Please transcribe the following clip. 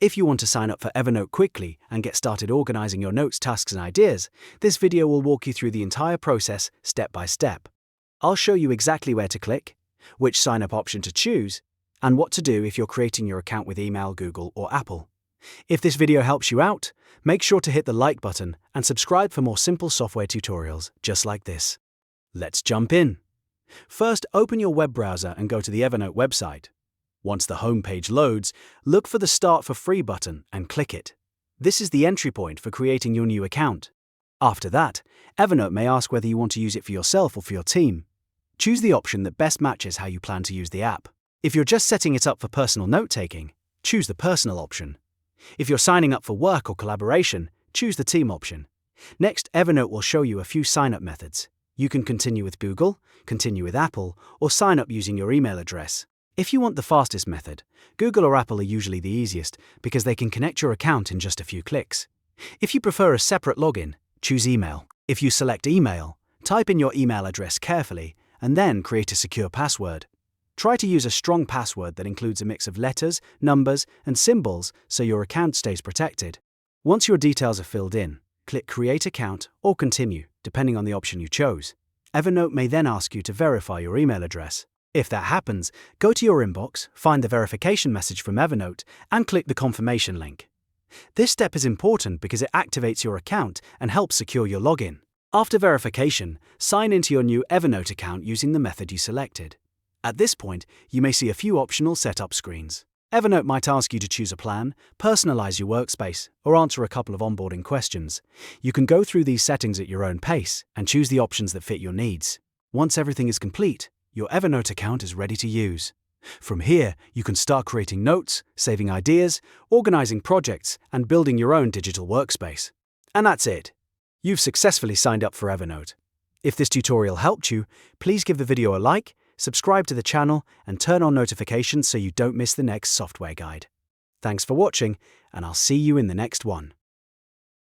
If you want to sign up for Evernote quickly and get started organizing your notes, tasks, and ideas, this video will walk you through the entire process step by step. I'll show you exactly where to click, which sign-up option to choose, and what to do if you're creating your account with email, Google, or Apple. If this video helps you out, make sure to hit the like button and subscribe for more simple software tutorials just like this. Let's jump in. First, open your web browser and go to the Evernote website. Once the home page loads, look for the Start for Free button and click it. This is the entry point for creating your new account. After that, Evernote may ask whether you want to use it for yourself or for your team. Choose the option that best matches how you plan to use the app. If you're just setting it up for personal note-taking, choose the personal option. If you're signing up for work or collaboration, choose the team option. Next, Evernote will show you a few sign-up methods. You can continue with Google, continue with Apple, or sign up using your email address. If you want the fastest method, Google or Apple are usually the easiest because they can connect your account in just a few clicks. If you prefer a separate login, choose email. If you select email, type in your email address carefully and then create a secure password. Try to use a strong password that includes a mix of letters, numbers, and symbols so your account stays protected. Once your details are filled in, click Create Account or Continue, depending on the option you chose. Evernote may then ask you to verify your email address. If that happens, go to your inbox, find the verification message from Evernote, and click the confirmation link. This step is important because it activates your account and helps secure your login. After verification, sign into your new Evernote account using the method you selected. At this point, you may see a few optional setup screens. Evernote might ask you to choose a plan, personalize your workspace, or answer a couple of onboarding questions. You can go through these settings at your own pace and choose the options that fit your needs. Once everything is complete, your Evernote account is ready to use. From here, you can start creating notes, saving ideas, organizing projects, and building your own digital workspace. And that's it. You've successfully signed up for Evernote. If this tutorial helped you, please give the video a like, subscribe to the channel, and turn on notifications so you don't miss the next software guide. Thanks for watching, and I'll see you in the next one.